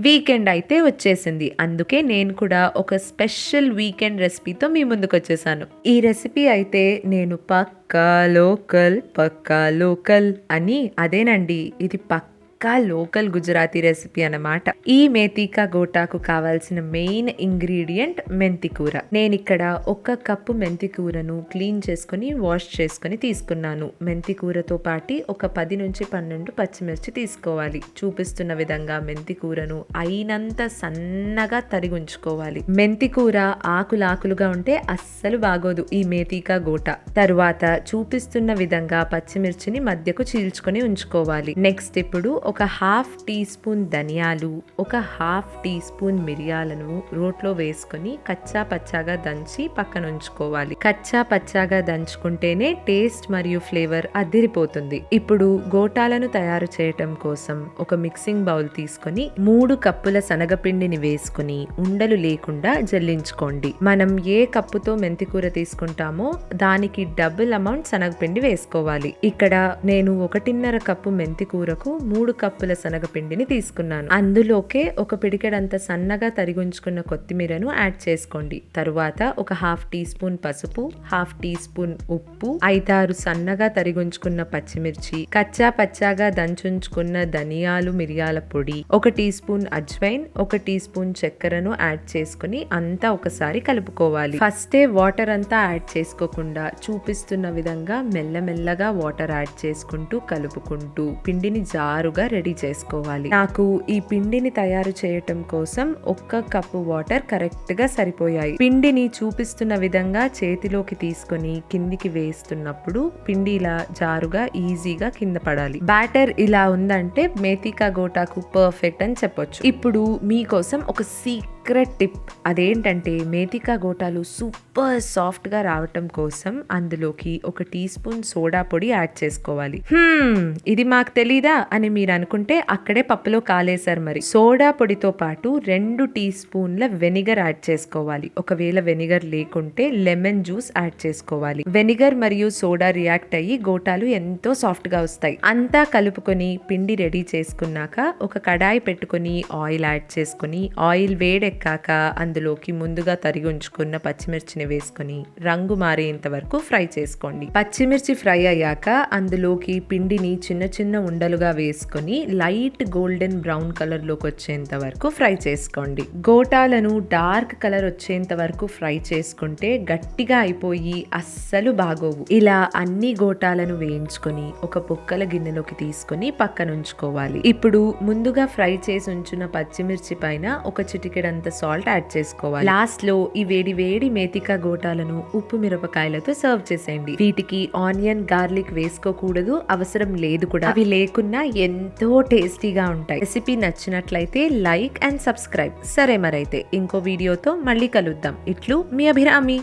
Weekend అయితే వచ్చేసింది. అందుకే నేను కూడా ఒక స్పెషల్ వీకెండ్ రెసిపీతో మీ ముందుకు వచ్చేసాను. ఈ రెసిపీ అయితే నేను పక్కా లోకల్ అని అదేనండి. ఇది లోకల్ గుజరాతీ రెసిపీ అన్నమాట. ఈ మేతికా గోటాకు కావాల్సిన మెయిన్ ఇంగ్రీడియంట్ మెంతి కూర. నేను ఇక్కడ 1 కప్పు మెంతి కూరను క్లీన్ చేసుకుని వాష్ చేసుకుని తీసుకున్నాను. మెంతి కూరతో పాటు ఒక 10 నుంచి 12 పచ్చిమిర్చి తీసుకోవాలి. చూపిస్తున్న విధంగా మెంతి కూరను అయినంత సన్నగా తరిగి ఉంచుకోవాలి. మెంతి కూర ఆకులాకులుగా ఉంటే అస్సలు బాగోదు ఈ మేతికా గోట. తరువాత చూపిస్తున్న విధంగా పచ్చిమిర్చిని మధ్యకు చీల్చుకొని ఉంచుకోవాలి. నెక్స్ట్ ఇప్పుడు ఒక 1/2 టీ స్పూన్ ధనియాలు, ఒక 1/2 టీ స్పూన్ మిరియాలను రోట్లో వేసుకొని కచ్చా పచ్చాగా దంచి పక్కన ఉంచుకోవాలి. కచ్చా పచ్చాగా దంచుకుంటేనే టేస్ట్ మరియు ఫ్లేవర్ అదిరిపోతుంది. ఇప్పుడు గోటాలను తయారు చేయటం కోసం ఒక మిక్సింగ్ బౌల్ తీసుకొని 3 కప్పుల శనగపిండిని వేసుకుని ఉండలు లేకుండా జల్లించుకోండి. మనం ఏ కప్పుతో మెంతి కూర తీసుకుంటామో దానికి డబుల్ అమౌంట్ శనగపిండి వేసుకోవాలి. ఇక్కడ నేను 1.5 కప్పు మెంతి కూరకు 3 కప్పుల శనగపిండిని తీసుకున్నాను. అందులోకే ఒక పిడికెడంత సన్నగా తరిగుంచుకున్న కొత్తిమీరను యాడ్ చేసుకోండి. తరువాత ఒక 1/2 టీ స్పూన్ పసుపు, 1/2 టీ స్పూన్ ఉప్పు, 5-6 సన్నగా తరిగుంచుకున్న పచ్చిమిర్చి, కచ్చా పచ్చాగా దంచుంచుకున్న ధనియాలు మిరియాల పొడి, 1 టీ స్పూన్ అజ్వైన్, 1 టీ స్పూన్ చక్కెరను యాడ్ చేసుకుని అంతా ఒకసారి కలుపుకోవాలి. ఫస్టే వాటర్ అంతా యాడ్ చేసుకోకుండా చూపిస్తున్న విధంగా మెల్లమెల్లగా వాటర్ యాడ్ చేసుకుంటూ కలుపుకుంటూ పిండిని జారుగా రెడీ చేసుకోవాలి. నాకు ఈ పిండిని తయారు చేయటం కోసం 1 కప్పు వాటర్ కరెక్ట్ గా సరిపోయాయి. పిండిని చూపిస్తున్న విధంగా చేతిలోకి తీసుకొని కిందికి వేస్తున్నప్పుడు పిండి ఇలా జారుగా ఈజీగా కింద పడాలి. బ్యాటర్ ఇలా ఉందంటే మేతికా గోటాకు పర్ఫెక్ట్ అని చెప్పొచ్చు. ఇప్పుడు మీకోసం ఒక సీక్రెట్ టిప్. అదేంటంటే మేతికా గోటాలు సూపర్ సాఫ్ట్ గా రావటం కోసం అందులోకి 1 టీ స్పూన్ సోడా పొడి యాడ్ చేసుకోవాలి. ఇది మాకు తెలీదా అని మీరు అనుకుంటే అక్కడే పప్పులో కాలేశారు. మరి సోడా పొడితో పాటు 2 టీ స్పూన్ల వెనిగర్ యాడ్ చేసుకోవాలి. ఒకవేళ వెనిగర్ లేకుంటే లెమన్ జ్యూస్ యాడ్ చేసుకోవాలి. వెనిగర్ మరియు సోడా రియాక్ట్ అయ్యి గోటాలు ఎంతో సాఫ్ట్ గా వస్తాయి. అంతా కలుపుకొని పిండి రెడీ చేసుకున్నాక ఒక కడాయి పెట్టుకుని ఆయిల్ యాడ్ చేసుకుని ఆయిల్ వేడెక్కాక అందులోకి ముందుగా తరిగి ఉంచుకున్న పచ్చిమిర్చిని వేసుకుని రంగు మారేంత వరకు ఫ్రై చేసుకోండి. పచ్చిమిర్చి ఫ్రై అయ్యాక అందులోకి పిండిని చిన్న చిన్న ఉండలుగా వేసుకొని లైట్ గోల్డెన్ బ్రౌన్ కలర్ లోకి వచ్చేంత వరకు ఫ్రై చేసుకోండి. గోటాలను డార్క్ కలర్ వచ్చేంత వరకు ఫ్రై చేసుకుంటే గట్టిగా అయిపోయి అస్సలు బాగోవు. ఇలా అన్ని గోటాలను వేయించుకొని ఒక పొక్కల గిన్నెలోకి తీసుకొని పక్కన ఉంచుకోవాలి. ఇప్పుడు ముందుగా ఫ్రై చేసి ఉంచిన పచ్చిమిర్చి పైన ఒక చిటికెడంత సాల్ట్ యాడ్ చేసుకోవాలి. లాస్ట్ లో ఈ వేడి వేడి మేతికా గోటాలను ఉప్పు మిరపకాయలతో సర్వ్ చేసేయండి. వీటికి ఆనియన్ గార్లిక్ వేసుకోకూడదు, అవసరం లేదు కూడా. అవి లేకున్నా ఎంతో టేస్టీగా ఉంటాయి. రెసిపీ నచ్చినట్లయితే లైక్ అండ్ సబ్స్క్రైబ్. సరే మరైతే ఇంకో వీడియోతో మళ్ళీ కలుద్దాం. ఇట్లు మీ అభిరామి.